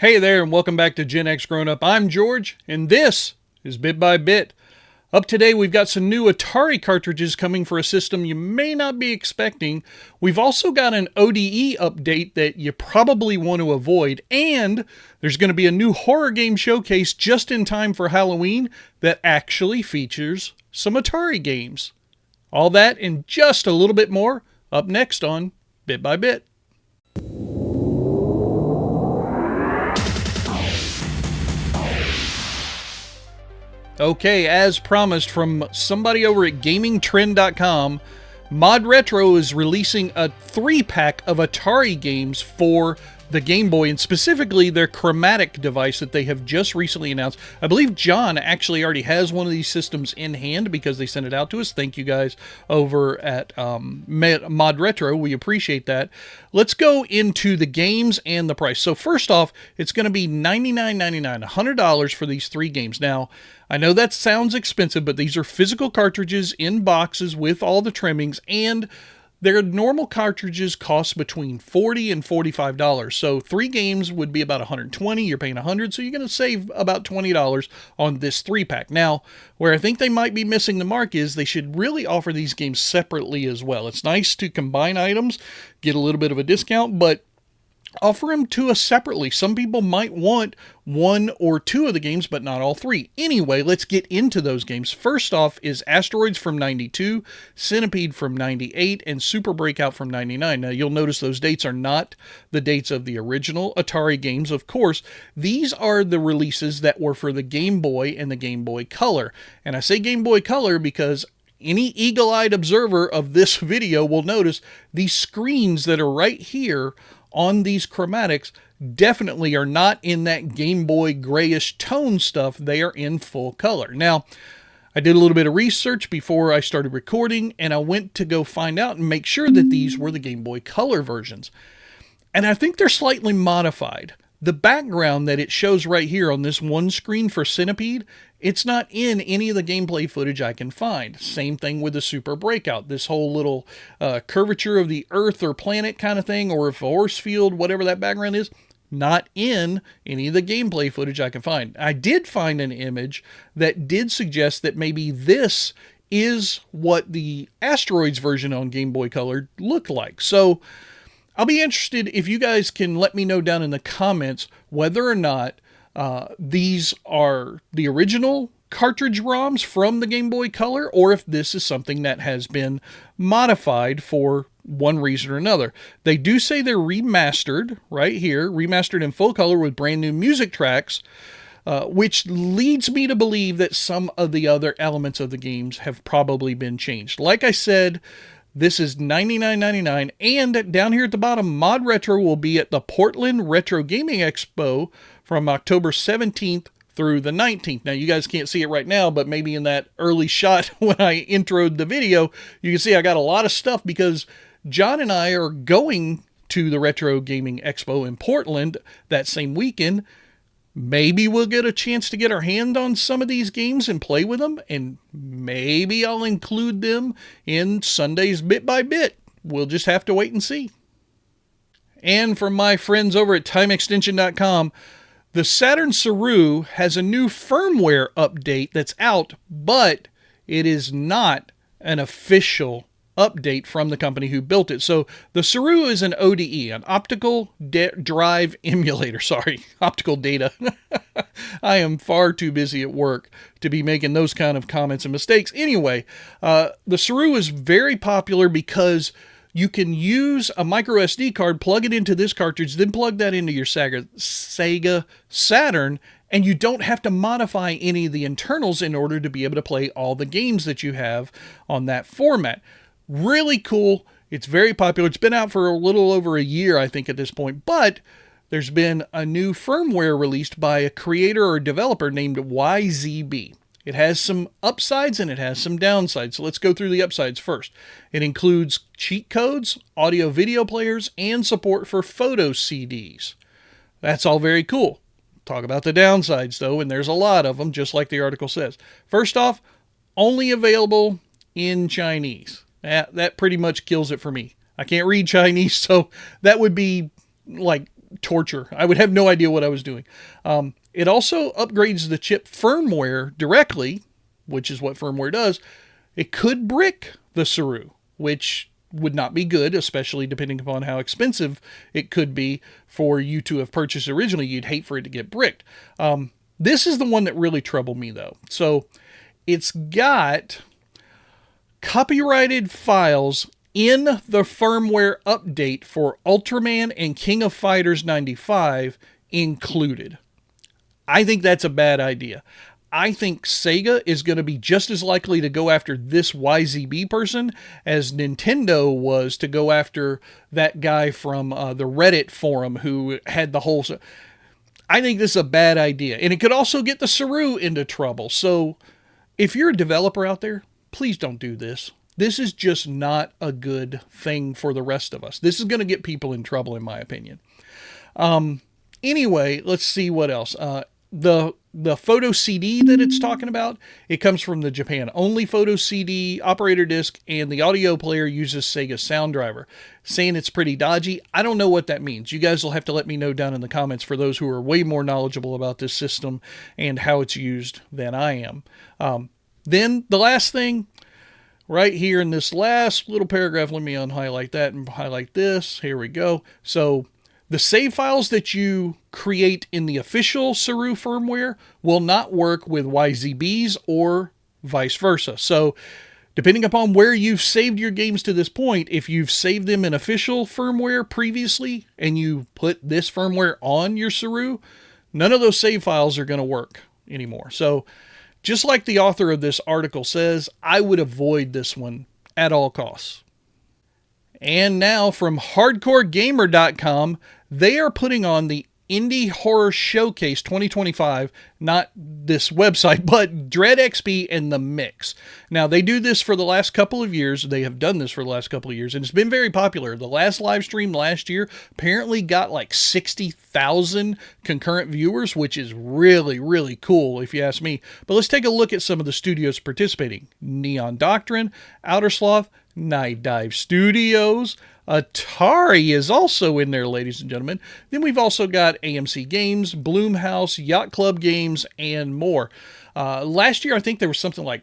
Hey there, and welcome back to GenXGrownUp. I'm George, and this is Bit by Bit. Up today, we've got some new Atari cartridges coming for a system you may not be expecting. We've also got an ODE update that you probably want to avoid, and there's going to be a new horror game showcase just in time for Halloween that actually features some Atari games. All that and just a little bit more up next on Bit by Bit. Okay, as promised from somebody over at GamingTrend.com, ModRetro is releasing a 3-pack of Atari games for the Game Boy, and specifically their Chromatic device that they have just recently announced. I believe John actually already has one of these systems in hand because they sent it out to us. Thank you guys over at ModRetro. We appreciate that. Let's go into the games and the price. So first off, it's going to be $99.99, $100 for these 3 games. Now, I know that sounds expensive, but these are physical cartridges in boxes with all the trimmings, and their normal cartridges cost between $40 and $45. So 3 games would be about $120. You're paying $100, so you're going to save about $20 on this 3-pack. Now, where I think they might be missing the mark is they should really offer these games separately as well. It's nice to combine items, get a little bit of a discount, but offer them to us separately. Some people might want 1 or 2 of the games, but not all 3. Anyway, let's get into those games. First off is Asteroids from 92, Centipede from 98, and Super Breakout from 99. Now, you'll notice those dates are not the dates of the original Atari games, of course. These are the releases that were for the Game Boy and the Game Boy Color. And I say Game Boy Color because any eagle-eyed observer of this video will notice these screens that are right here on these chromatics definitely are not in that Game Boy grayish tone stuff. They are in full color. Now, I did a little bit of research before I started recording, and I went to go find out and make sure that these were the Game Boy Color versions. And I think they're slightly modified. The background that it shows right here on this one screen for Centipede, it's not in any of the gameplay footage I can find. Same thing with the Super Breakout. This whole little curvature of the Earth or planet kind of thing, or a force field, whatever that background is, not in any of the gameplay footage I can find. I did find an image that did suggest that maybe this is what the Asteroids version on Game Boy Color looked like. So I'll be interested if you guys can let me know down in the comments whether or not these are the original cartridge ROMs from the Game Boy Color, or if this is something that has been modified for one reason or another. They do say they're remastered right here, remastered in full color with brand new music tracks, which leads me to believe that some of the other elements of the games have probably been changed. Like I said, this is $99.99, and down here at the bottom, ModRetro will be at the Portland Retro Gaming Expo from October 17th through the 19th. Now, you guys can't see it right now, but maybe in that early shot when I introed the video, you can see I got a lot of stuff because John and I are going to the Retro Gaming Expo in Portland that same weekend. Maybe we'll get a chance to get our hand on some of these games and play with them, and maybe I'll include them in Sunday's Bit by Bit. We'll just have to wait and see. And from my friends over at TimeExtension.com, the Saturn Saroo has a new firmware update that's out, but it is not an official update from the company who built it. So the Saroo is an ODE, an optical drive emulator. Sorry, optical data. I am far too busy at work to be making those kind of comments and mistakes. Anyway, the Saroo is very popular because you can use a micro SD card, plug it into this cartridge, then plug that into your Sega Saturn, and you don't have to modify any of the internals in order to be able to play all the games that you have on that format. Really cool. It's very popular. It's been out for a little over a year, I think, at this point, but there's been a new firmware released by a creator or developer named YZB. It has some upsides and it has some downsides. So let's go through the upsides first. It includes cheat codes, audio video players, and support for photo CDs. That's all very cool. Talk about the downsides, though, and there's a lot of them, just like the article says. First off, only available in Chinese. That pretty much kills it for me. I can't read Chinese, so that would be like torture. I would have no idea what I was doing. It also upgrades the chip firmware directly, which is what firmware does. It could brick the Saroo, which would not be good, especially depending upon how expensive it could be for you to have purchased originally. You'd hate for it to get bricked. This is the one that really troubled me, though. So it's got copyrighted files in the firmware update for Ultraman and King of Fighters 95 included. I think that's a bad idea. I think Sega is going to be just as likely to go after this YZB person as Nintendo was to go after that guy from the Reddit forum who had the whole... I think this is a bad idea. And it could also get the Saroo into trouble. So if you're a developer out there, please don't do this. This is just not a good thing for the rest of us. This is going to get people in trouble, in my opinion. Anyway, let's see what else. The photo CD that it's talking about, it comes from the Japan-only photo CD operator disc, and the audio player uses Sega Sound Driver. Saying it's pretty dodgy, I don't know what that means. You guys will have to let me know down in the comments for those who are way more knowledgeable about this system and how it's used than I am. Then the last thing, right here in this last little paragraph, let me unhighlight that and highlight this. Here we go. So the save files that you create in the official Saroo firmware will not work with YZBs or vice versa. So depending upon where you've saved your games to this point, if you've saved them in official firmware previously and you put this firmware on your Saroo, none of those save files are going to work anymore. So just like the author of this article says, I would avoid this one at all costs. And now from hardcoregamer.com, they are putting on the Indie Horror Showcase 2025, not this website, but Dread XP and The Mix. Now, they do this for the last couple of years. They have done this for the last couple of years, and it's been very popular. The last live stream last year apparently got like 60,000 concurrent viewers, which is really, really cool if you ask me. But let's take a look at some of the studios participating. Neon Doctrine, Outer Sloth, Night Dive Studios, Atari is also in there, ladies and gentlemen. Then we've also got AMC Games, Bloomhouse, Yacht Club Games, and more. Last year, I think there was something like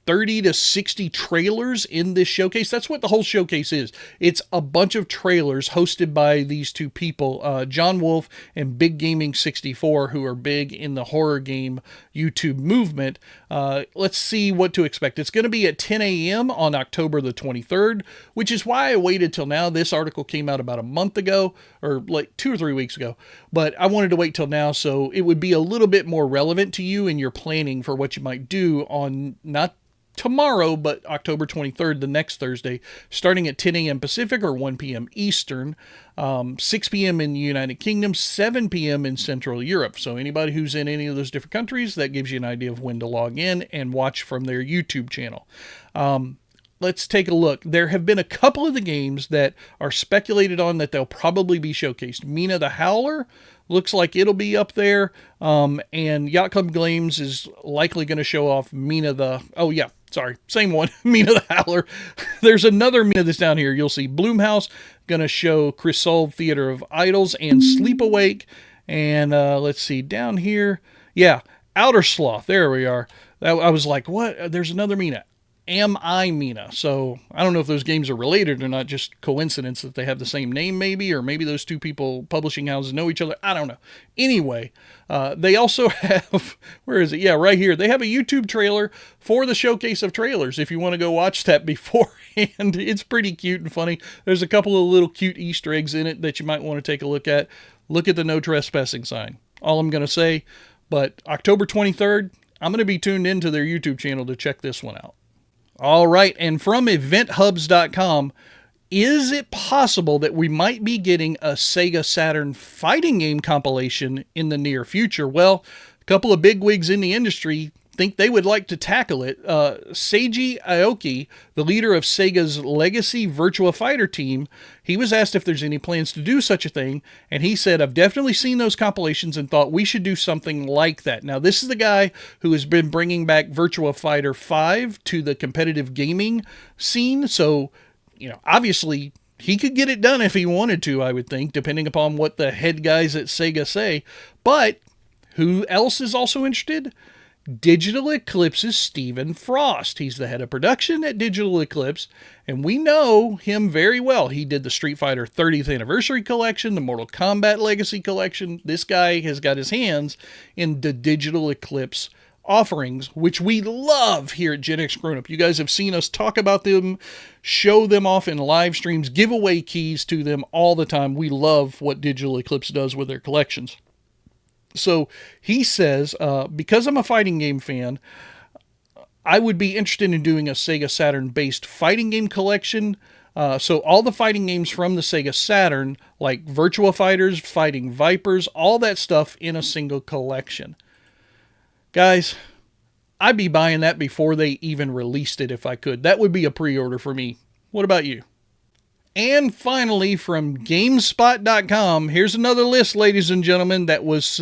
30 to 60 trailers in this showcase. That's what the whole showcase is. It's a bunch of trailers hosted by these two people, John Wolfe and BigGaming64, who are big in the horror game YouTube movement. Let's see what to expect. It's going to be at 10 a.m. on October the 23rd, which is why I waited till now. This article came out about a month ago, or like 2 or 3 weeks ago, but I wanted to wait till now so it would be a little bit more relevant to you in your planning for what you might do on not tomorrow, but October 23rd, the next Thursday, starting at 10 a.m. Pacific or 1 p.m. Eastern, 6 p.m. in the United Kingdom, 7 p.m. in Central Europe. So anybody who's in any of those different countries, that gives you an idea of when to log in and watch from their YouTube channel. Let's take a look. There have been a couple of the games that are speculated on that they'll probably be showcased. Mina the Howler looks like it'll be up there. And Yacht Club Games is likely going to show off Mina the... Oh, yeah. Sorry, same one, Mina the Howler. There's another Mina that's down here. You'll see Bloomhouse, going to show Chrysalis Theater of Idols and Sleep Awake. And let's see, down here, yeah, Outer Sloth, there we are. I was like, what? There's another Mina. Am I Mina? So I don't know if those games are related or not, just coincidence that they have the same name maybe, or maybe those two people publishing houses know each other. I don't know. Anyway, they also have, where is it? Yeah, right here. They have a YouTube trailer for the showcase of trailers if you want to go watch that beforehand. It's pretty cute and funny. There's a couple of little cute Easter eggs in it that you might want to take a look at. Look at the no trespassing sign. All I'm going to say, but October 23rd, I'm going to be tuned into their YouTube channel to check this one out. All right, and from eventhubs.com, is it possible that we might be getting a Sega Saturn fighting game compilation in the near future? Well, a couple of bigwigs in the industry think they would like to tackle it. Seiji Aoki, the leader of Sega's legacy Virtua Fighter team, he was asked if there's any plans to do such a thing, and he said, I've definitely seen those compilations and thought we should do something like that. Now, this is the guy who has been bringing back Virtua Fighter 5 to the competitive gaming scene, so, you know, obviously he could get it done if he wanted to, I would think, depending upon what the head guys at Sega say. But who else is also interested? Digital Eclipse's Stephen Frost. He's the head of production at Digital Eclipse, and we know him very well. He did the Street Fighter 30th Anniversary Collection, the Mortal Kombat Legacy Collection. This guy has got his hands in the Digital Eclipse offerings, which we love here at GenXGrownUp. You guys have seen us talk about them, show them off in live streams, give away keys to them all the time. We love what Digital Eclipse does with their collections. So he says, because I'm a fighting game fan, I would be interested in doing a Sega Saturn-based fighting game collection. So all the fighting games from the Sega Saturn, like Virtua Fighters, Fighting Vipers, all that stuff in a single collection. Guys, I'd be buying that before they even released it if I could. That would be a pre-order for me. What about you? And finally, from GameSpot.com, here's another list, ladies and gentlemen, that was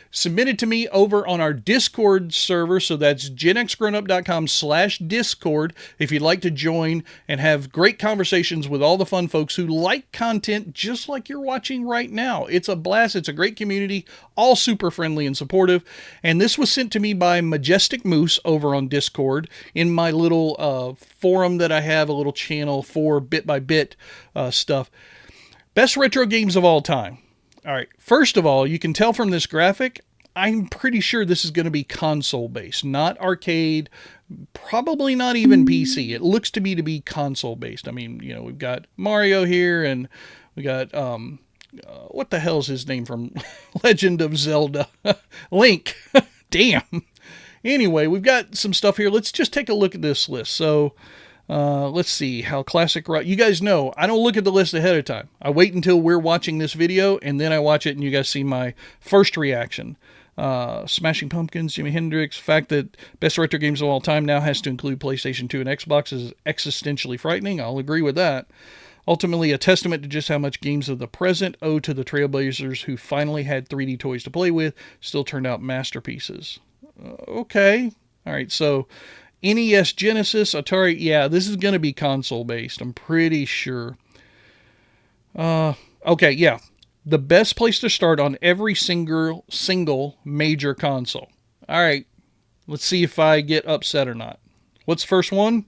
submitted to me over on our Discord server. So that's GenXGrownUp.com/Discord if you'd like to join and have great conversations with all the fun folks who like content just like you're watching right now. It's a blast. It's a great community, all super friendly and supportive. And this was sent to me by Majestic Moose over on Discord in my little forum that I have, a little channel for bit by bit stuff. Best retro games of all time. All right. First of all, you can tell from this graphic, I'm pretty sure this is going to be console-based, not arcade, probably not even PC. It looks to be console-based. I mean, you know, we've got Mario here, and we got, what the hell's his name from Legend of Zelda? Link. Damn. Anyway, we've got some stuff here. Let's just take a look at this list. So, let's see how classic rock. You guys know I don't look at the list ahead of time. I wait until we're watching this video, and then I watch it, and you guys see my first reaction. Smashing Pumpkins, Jimi Hendrix. Fact that best retro games of all time now has to include PlayStation 2 and Xbox is existentially frightening. I'll agree with that. Ultimately, a testament to just how much games of the present owe to the trailblazers who finally had 3D toys to play with, still turned out masterpieces. Okay. All right, so NES, Genesis, Atari, yeah, this is going to be console-based, I'm pretty sure. Okay, yeah. The best place to start on every single major console. All right, let's see if I get upset or not. What's the first one?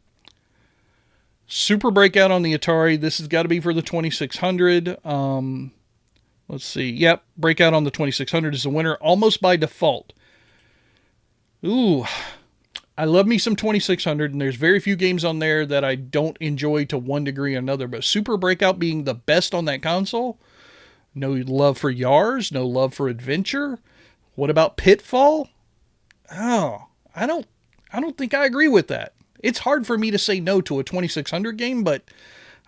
Super Breakout on the Atari. This has got to be for the 2600. Let's see. Yep, Breakout on the 2600 is the winner, almost by default. Ooh, I love me some 2600, and there's very few games on there that I don't enjoy to one degree or another, but Super Breakout being the best on that console, no love for Yars, no love for adventure. What about Pitfall? Oh, I don't think I agree with that. It's hard for me to say no to a 2600 game, but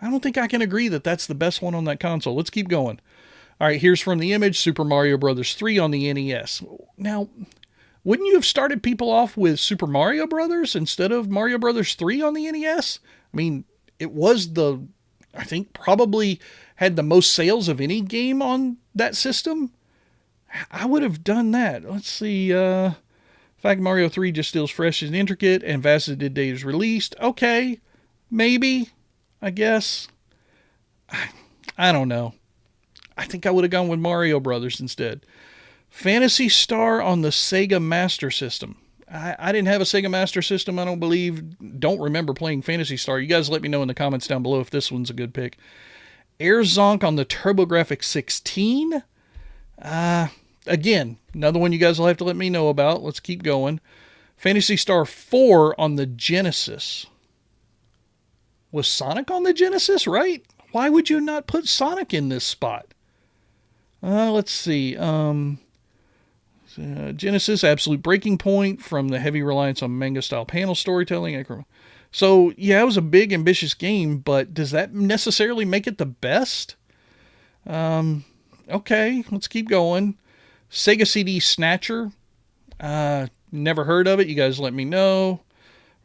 I don't think I can agree that that's the best one on that console. Let's keep going. All right, here's from the image, Super Mario Bros. 3 on the NES. Now, wouldn't you have started people off with Super Mario Brothers instead of Mario Brothers 3 on the NES? I mean, it was I think probably had the most sales of any game on that system. I would have done that. Let's see. In fact, Mario 3 just feels fresh and intricate, and vast as the date is released. Okay, maybe, I guess. I don't know. I think I would have gone with Mario Brothers instead. Phantasy Star on the Sega Master System. I didn't have a Sega Master System, I don't believe. Don't remember playing Phantasy Star. You guys let me know in the comments down below if this one's a good pick. Air Zonk on the TurboGrafx 16. Again, another one you guys will have to let me know about. Let's keep going. Phantasy Star 4 on the Genesis. Was Sonic on the Genesis, right? Why would you not put Sonic in this spot? Let's see. Genesis, absolute breaking point from the heavy reliance on manga-style panel storytelling. So, yeah, it was a big, ambitious game, but does that necessarily make it the best? Okay, let's keep going. Sega CD Snatcher. Never heard of it. You guys let me know.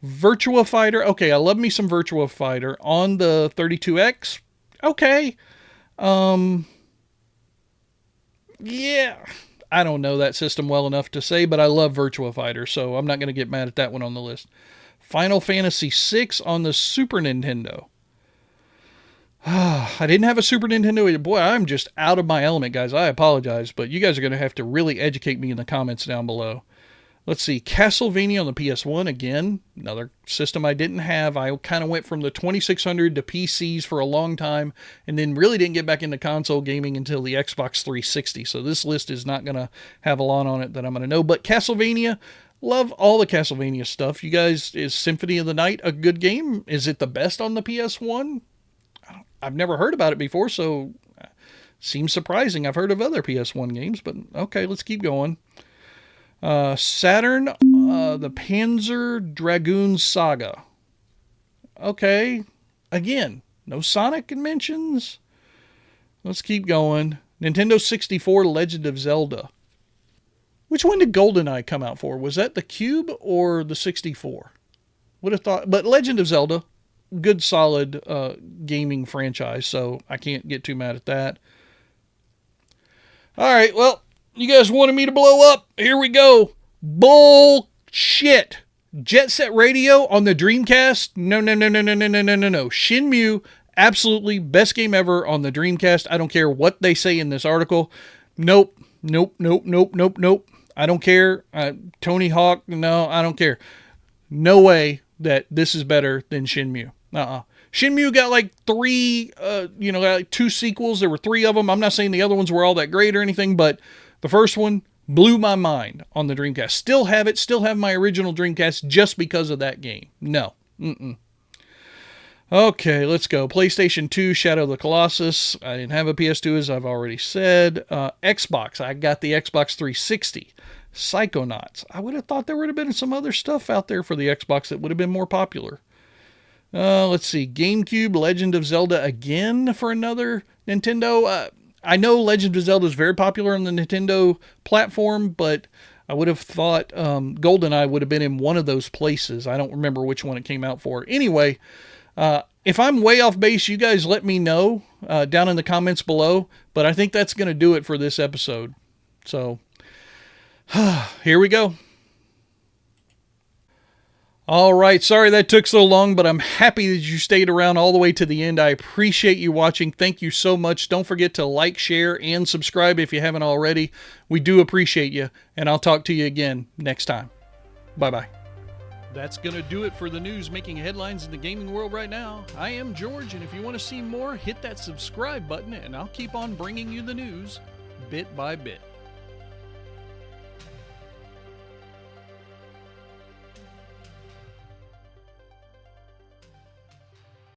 Virtua Fighter. Okay, I love me some Virtua Fighter on the 32X. Okay. Yeah. I don't know that system well enough to say, but I love Virtua Fighter, so I'm not going to get mad at that one on the list. Final Fantasy VI on the Super Nintendo. I didn't have a Super Nintendo. Boy, I'm just out of my element, guys. I apologize, but you guys are going to have to really educate me in the comments down below. Let's see, Castlevania on the PS1, again, another system I didn't have. I kind of went from the 2600 to PCs for a long time, and then really didn't get back into console gaming until the Xbox 360. So this list is not going to have a lot on it that I'm going to know. But Castlevania, love all the Castlevania stuff. You guys, is Symphony of the Night a good game? Is it the best on the PS1? I've never heard about it before, so seems surprising. I've heard of other PS1 games, but okay, let's keep going. Saturn, the Panzer Dragoon Saga. Okay, again, no Sonic mentions. Let's keep going. Nintendo 64, Legend of Zelda. Which one did GoldenEye come out for? Was that the Cube or the 64? Would have thought, but Legend of Zelda, good solid gaming franchise, so I can't get too mad at that. All right, well, you guys wanted me to blow up. Here we go. Bullshit. Jet Set Radio on the Dreamcast? No. Shenmue, absolutely best game ever on the Dreamcast. I don't care what they say in this article. Nope. I don't care. Tony Hawk, no, I don't care. No way that this is better than Shenmue. Shenmue got like three, got like 2 sequels. There were 3 of them. I'm not saying the other ones were all that great or anything, but the first one blew my mind on the Dreamcast. Still have it. Still have my original Dreamcast just because of that game. No. Okay, let's go. PlayStation 2, Shadow of the Colossus. I didn't have a PS2, as I've already said. Xbox. I got the Xbox 360. Psychonauts. I would have thought there would have been some other stuff out there for the Xbox that would have been more popular. Let's see. GameCube, Legend of Zelda again for another Nintendo. I know Legend of Zelda is very popular on the Nintendo platform, but I would have thought GoldenEye would have been in one of those places. I don't remember which one it came out for. Anyway, if I'm way off base, you guys let me know down in the comments below. But I think that's going to do it for this episode. So, here we go. All right, sorry that took so long, but I'm happy that you stayed around all the way to the end. I appreciate you watching. Thank you so much. Don't forget to like, share, and subscribe if you haven't already. We do appreciate you, and I'll talk to you again next time. Bye-bye. That's going to do it for the news making headlines in the gaming world right now. I am George, and if you want to see more, hit that subscribe button, and I'll keep on bringing you the news bit by bit.